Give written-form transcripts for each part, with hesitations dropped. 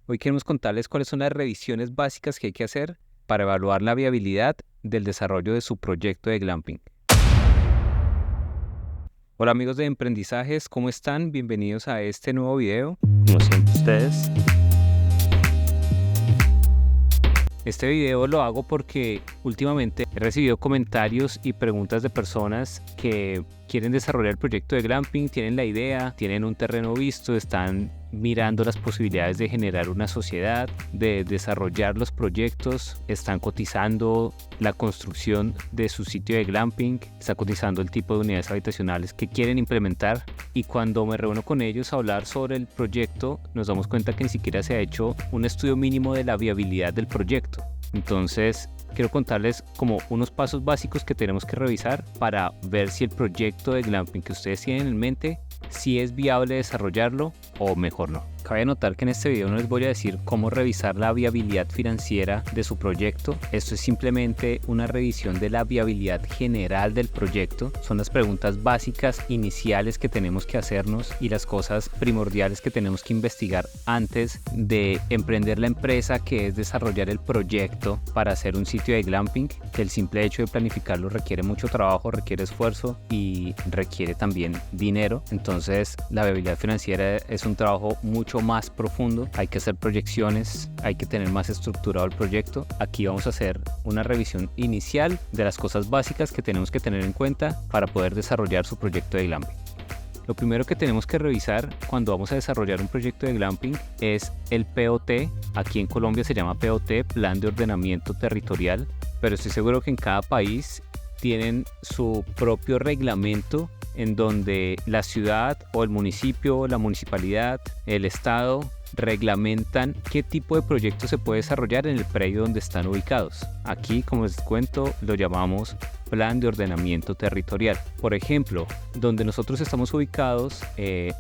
Hoy queremos contarles cuáles son las revisiones básicas que hay que hacer para evaluar la viabilidad del desarrollo de su proyecto de glamping. Hola amigos de Emprendizajes, ¿cómo están? Bienvenidos a este nuevo video. Como siempre ustedes. Este video lo hago porque últimamente he recibido comentarios y preguntas de personas que quieren desarrollar el proyecto de glamping, tienen la idea, tienen un terreno visto, están mirando las posibilidades de generar una sociedad, de desarrollar los proyectos, están cotizando la construcción de su sitio de glamping, están cotizando el tipo de unidades habitacionales que quieren implementar, y cuando me reúno con ellos a hablar sobre el proyecto nos damos cuenta que ni siquiera se ha hecho un estudio mínimo de la viabilidad del proyecto. Entonces quiero contarles como unos pasos básicos que tenemos que revisar para ver si el proyecto de glamping que ustedes tienen en mente, si es viable desarrollarlo o mejor no. Cabe notar que en este video no les voy a decir cómo revisar la viabilidad financiera de su proyecto. Esto es simplemente una revisión de la viabilidad general del proyecto. Son las preguntas básicas iniciales que tenemos que hacernos y las cosas primordiales que tenemos que investigar antes de emprender la empresa, que es desarrollar el proyecto para hacer un sitio de glamping. El simple hecho de planificarlo requiere mucho trabajo, requiere esfuerzo y requiere también dinero. Entonces la viabilidad financiera es un trabajo mucho más profundo, hay que hacer proyecciones, hay que tener más estructurado el proyecto. Aquí vamos a hacer una revisión inicial de las cosas básicas que tenemos que tener en cuenta para poder desarrollar su proyecto de glamping. Lo primero que tenemos que revisar cuando vamos a desarrollar un proyecto de glamping es el POT. Aquí en Colombia se llama POT, Plan de Ordenamiento Territorial, pero estoy seguro que en cada país tienen su propio reglamento en donde la ciudad o el municipio, la municipalidad, el estado reglamentan qué tipo de proyecto se puede desarrollar en el predio donde están ubicados. Aquí, como les cuento, lo llamamos Plan de Ordenamiento Territorial. Por ejemplo, donde nosotros estamos ubicados,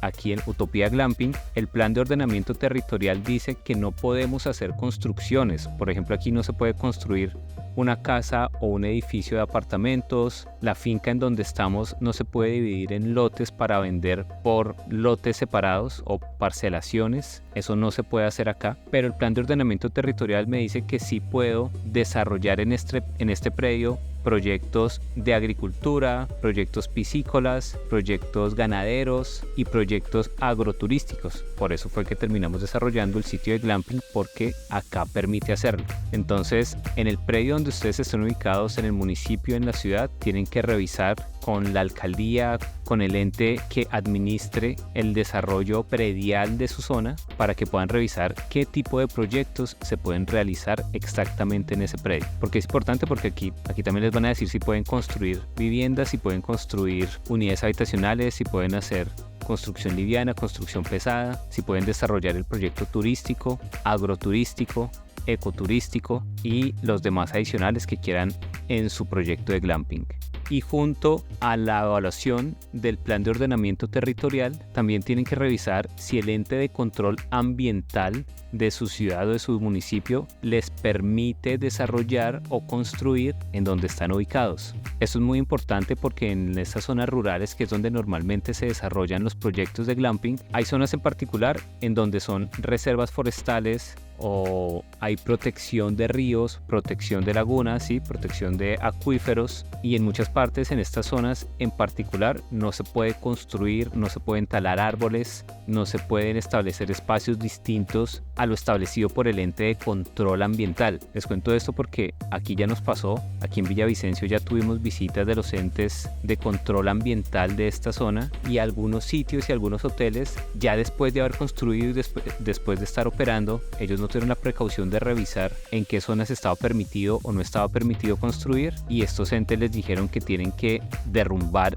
aquí en Utopía Glamping, el Plan de Ordenamiento Territorial dice que no podemos hacer construcciones. Por ejemplo, aquí no se puede construir una casa o un edificio de apartamentos. La finca en donde estamos no se puede dividir en lotes para vender por lotes separados o parcelaciones. Eso no se puede hacer acá, pero el plan de ordenamiento territorial me dice que sí puedo desarrollar en este predio proyectos de agricultura, proyectos piscícolas, proyectos ganaderos y proyectos agroturísticos. Por eso fue que terminamos desarrollando el sitio de glamping, porque acá permite hacerlo. Entonces, en el predio donde ustedes estén ubicados, en el municipio, en la ciudad, tienen que revisar con la alcaldía, con el ente que administre el desarrollo predial de su zona, para que puedan revisar qué tipo de proyectos se pueden realizar exactamente en ese predio. Porque es importante, porque aquí también les van a decir si pueden construir viviendas, si pueden construir unidades habitacionales, si pueden hacer construcción liviana, construcción pesada, si pueden desarrollar el proyecto turístico, agroturístico, ecoturístico y los demás adicionales que quieran en su proyecto de glamping. Y junto a la evaluación del plan de ordenamiento territorial, también tienen que revisar si el ente de control ambiental de su ciudad o de su municipio les permite desarrollar o construir en donde están ubicados. Esto es muy importante porque en estas zonas rurales, que es donde normalmente se desarrollan los proyectos de glamping, hay zonas en particular en donde son reservas forestales, o hay protección de ríos, protección de lagunas, ¿sí? Protección de acuíferos, y en muchas partes en estas zonas en particular no se puede construir, no se pueden talar árboles, no se pueden establecer espacios distintos a lo establecido por el ente de control ambiental. Les cuento esto porque aquí ya nos pasó, aquí en Villavicencio ya tuvimos visitas de los entes de control ambiental de esta zona, y algunos sitios y algunos hoteles, ya después de haber construido y después de estar operando, ellos no tuvieron la precaución de revisar en qué zonas estaba permitido o no estaba permitido construir, y estos entes les dijeron que tienen que derrumbar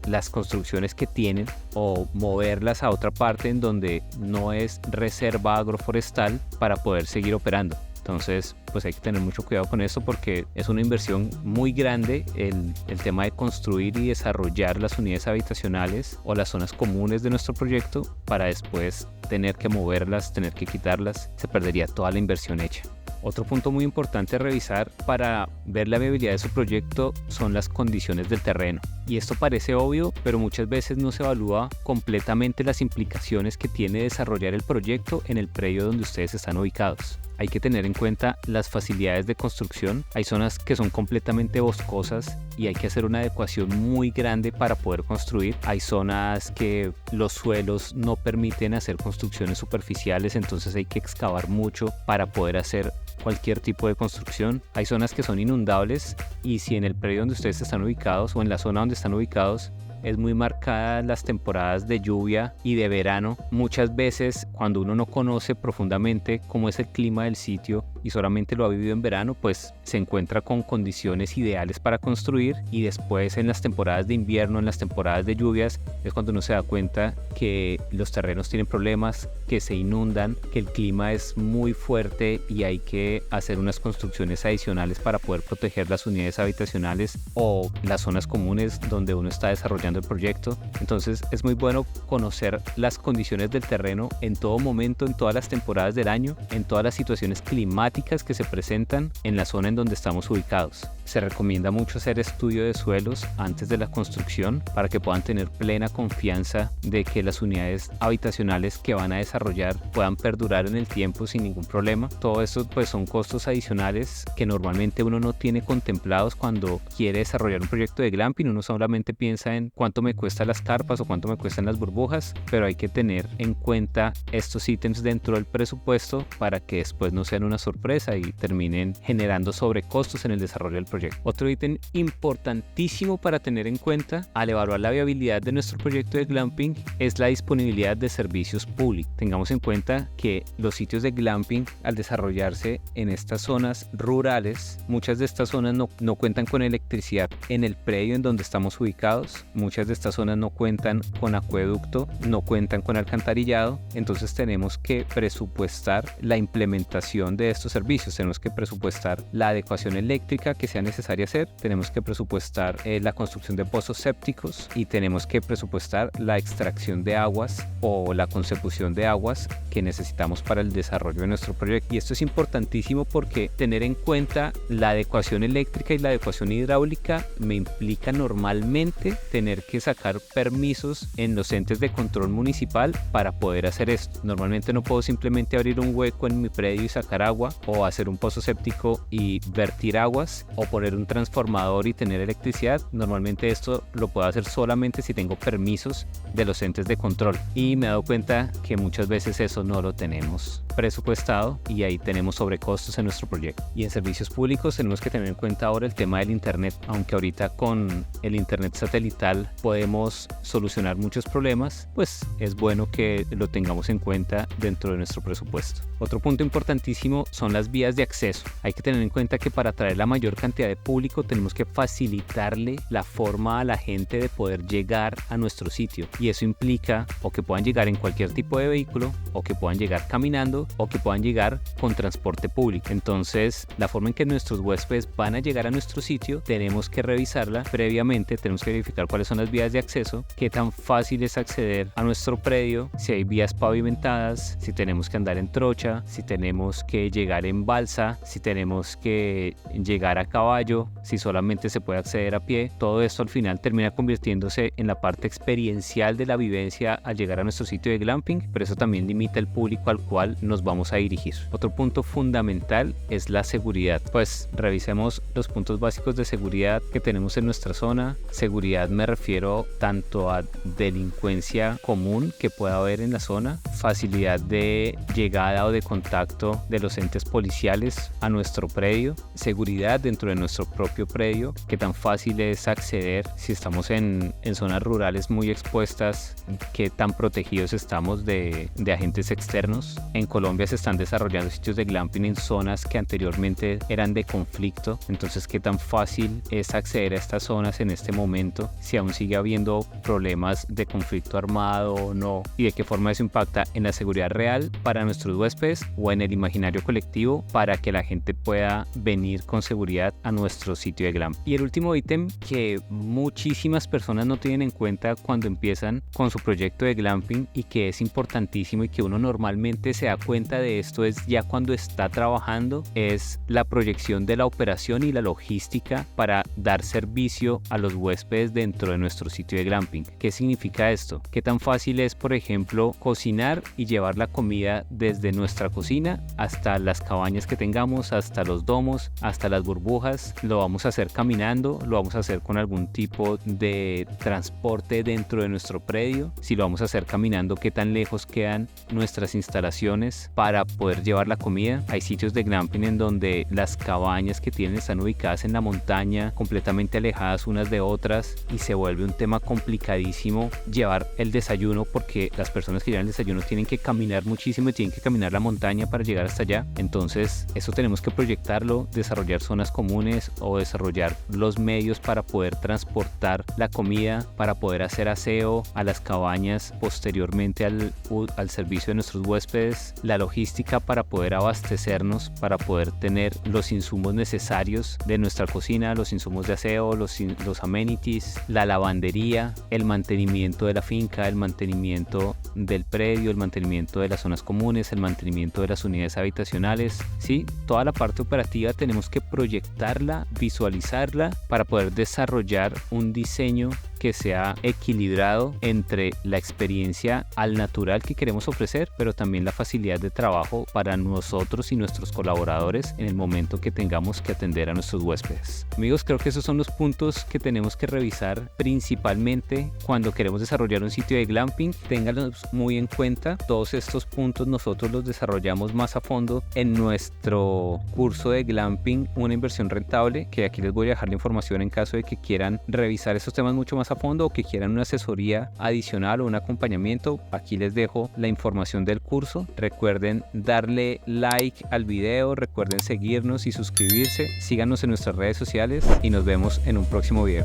las construcciones que tienen o moverlas a otra parte en donde no es reserva agroforestal para poder seguir operando. Entonces, pues hay que tener mucho cuidado con esto, porque es una inversión muy grande el tema de construir y desarrollar las unidades habitacionales o las zonas comunes de nuestro proyecto para después tener que moverlas, tener que quitarlas. Se perdería toda la inversión hecha. Otro punto muy importante a revisar para ver la viabilidad de su proyecto son las condiciones del terreno. Y esto parece obvio, pero muchas veces no se evalúa completamente las implicaciones que tiene desarrollar el proyecto en el predio donde ustedes están ubicados. Hay que tener en cuenta las facilidades de construcción. Hay zonas que son completamente boscosas y hay que hacer una adecuación muy grande para poder construir. Hay zonas que los suelos no permiten hacer construcciones superficiales, entonces hay que excavar mucho para poder hacer cualquier tipo de construcción. Hay zonas que son inundables y si en el predio donde ustedes están ubicados o en la zona donde están ubicados es muy marcada las temporadas de lluvia y de verano, muchas veces cuando uno no conoce profundamente cómo es el clima del sitio y solamente lo ha vivido en verano, pues se encuentra con condiciones ideales para construir, y después en las temporadas de invierno, en las temporadas de lluvias, es cuando uno se da cuenta que los terrenos tienen problemas, que se inundan, que el clima es muy fuerte y hay que hacer unas construcciones adicionales para poder proteger las unidades habitacionales o las zonas comunes donde uno está desarrollando el proyecto. Entonces es muy bueno conocer las condiciones del terreno en todo momento, en todas las temporadas del año, en todas las situaciones climáticas que se presentan en la zona en donde estamos ubicados. Se recomienda mucho hacer estudio de suelos antes de la construcción para que puedan tener plena confianza de que las unidades habitacionales que van a desarrollar puedan perdurar en el tiempo sin ningún problema. Todo esto pues son costos adicionales que normalmente uno no tiene contemplados cuando quiere desarrollar un proyecto de glamping. Uno solamente piensa en cuánto me cuestan las carpas o cuánto me cuestan las burbujas, pero hay que tener en cuenta estos ítems dentro del presupuesto para que después no sean una sorpresa y terminen generando sobrecostos en el desarrollo del proyecto. Otro ítem importantísimo para tener en cuenta al evaluar la viabilidad de nuestro proyecto de glamping es la disponibilidad de servicios públicos. Tengamos en cuenta que los sitios de glamping, al desarrollarse en estas zonas rurales, muchas de estas zonas no cuentan con electricidad en el predio en donde estamos ubicados. Muchas de estas zonas no cuentan con acueducto, no cuentan con alcantarillado, entonces tenemos que presupuestar la implementación de estos servicios. Tenemos que presupuestar la adecuación eléctrica que sea necesaria hacer, tenemos que presupuestar la construcción de pozos sépticos y tenemos que presupuestar la extracción de aguas o la consecución de aguas que necesitamos para el desarrollo de nuestro proyecto. Y esto es importantísimo porque tener en cuenta la adecuación eléctrica y la adecuación hidráulica me implica normalmente tener que sacar permisos en los entes de control municipal para poder hacer esto. Normalmente no puedo simplemente abrir un hueco en mi predio y sacar agua, o hacer un pozo séptico y vertir aguas, o poner un transformador y tener electricidad. Normalmente esto lo puedo hacer solamente si tengo permisos de los entes de control, y me he dado cuenta que muchas veces eso no lo tenemos presupuestado y ahí tenemos sobrecostos en nuestro proyecto. Y en servicios públicos tenemos que tener en cuenta ahora el tema del internet, aunque ahorita con el internet satelital podemos solucionar muchos problemas, pues es bueno que lo tengamos en cuenta dentro de nuestro presupuesto. Otro punto importantísimo son las vías de acceso. Hay que tener en cuenta que para atraer la mayor cantidad de público tenemos que facilitarle la forma a la gente de poder llegar a nuestro sitio, y eso implica o que puedan llegar en cualquier tipo de vehículo, o que puedan llegar caminando, o que puedan llegar con transporte público. Entonces, la forma en que nuestros huéspedes van a llegar a nuestro sitio tenemos que revisarla previamente. Tenemos que verificar cuáles son las vías de acceso, qué tan fácil es acceder a nuestro predio, si hay vías pavimentadas, si tenemos que andar en trocha, si tenemos que llegar en balsa, si tenemos que llegar a caballo, si solamente se puede acceder a pie. Todo esto al final termina convirtiéndose en la parte experiencial de la vivencia al llegar a nuestro sitio de glamping, pero eso también limita el público al cual nos vamos a dirigir. Otro punto fundamental es la seguridad. Pues revisemos los puntos básicos de seguridad que tenemos en nuestra zona. Seguridad me refiero tanto a delincuencia común que pueda haber en la zona, facilidad de llegada o de contacto de los entes policiales a nuestro predio, seguridad dentro de nuestro propio predio, qué tan fácil es acceder si estamos en zonas rurales muy expuestas, qué tan protegidos estamos de agentes externos. En Colombia se están desarrollando sitios de glamping en zonas que anteriormente eran de conflicto, entonces qué tan fácil es acceder a estas zonas en este momento, si aún sigue habiendo problemas de conflicto armado o no, y de qué forma eso impacta en la seguridad real para nuestros huéspedes o en el imaginario colectivo para que la gente pueda venir con seguridad a nuestro sitio de glamping. Y el último ítem que muchísimas personas no tienen en cuenta cuando empiezan con su proyecto de glamping y que es importantísimo y que uno normalmente se da cuenta cuenta de esto es ya cuando está trabajando, es la proyección de la operación y la logística para dar servicio a los huéspedes dentro de nuestro sitio de glamping. ¿Qué significa esto? ¿Qué tan fácil es, por ejemplo, cocinar y llevar la comida desde nuestra cocina hasta las cabañas que tengamos, hasta los domos, hasta las burbujas? Lo vamos a hacer caminando, lo vamos a hacer con algún tipo de transporte dentro de nuestro predio. Si lo vamos a hacer caminando, ¿qué tan lejos quedan nuestras instalaciones para poder llevar la comida? Hay sitios de glamping en donde las cabañas que tienen están ubicadas en la montaña, completamente alejadas unas de otras, y se vuelve un tema complicadísimo llevar el desayuno, porque las personas que llevan el desayuno tienen que caminar muchísimo y tienen que caminar la montaña para llegar hasta allá. Entonces eso tenemos que proyectarlo, desarrollar zonas comunes o desarrollar los medios para poder transportar la comida, para poder hacer aseo a las cabañas posteriormente al servicio de nuestros huéspedes, la logística para poder abastecernos, para poder tener los insumos necesarios de nuestra cocina, los insumos de aseo, los amenities, la lavandería, el mantenimiento de la finca, el mantenimiento del predio, el mantenimiento de las zonas comunes, el mantenimiento de las unidades habitacionales. Sí, toda la parte operativa tenemos que proyectarla, visualizarla para poder desarrollar un diseño que sea equilibrado entre la experiencia al natural que queremos ofrecer, pero también la facilidad de trabajo para nosotros y nuestros colaboradores en el momento que tengamos que atender a nuestros huéspedes. Amigos, creo que esos son los puntos que tenemos que revisar principalmente cuando queremos desarrollar un sitio de glamping. Ténganlos muy en cuenta. Todos estos puntos nosotros los desarrollamos más a fondo en nuestro curso de glamping, una inversión rentable, que aquí les voy a dejar la información en caso de que quieran revisar estos temas mucho más a fondo o que quieran una asesoría adicional o un acompañamiento. Aquí les dejo la información del curso. Recuerden darle like al video, recuerden seguirnos y suscribirse, síganos en nuestras redes sociales y nos vemos en un próximo video.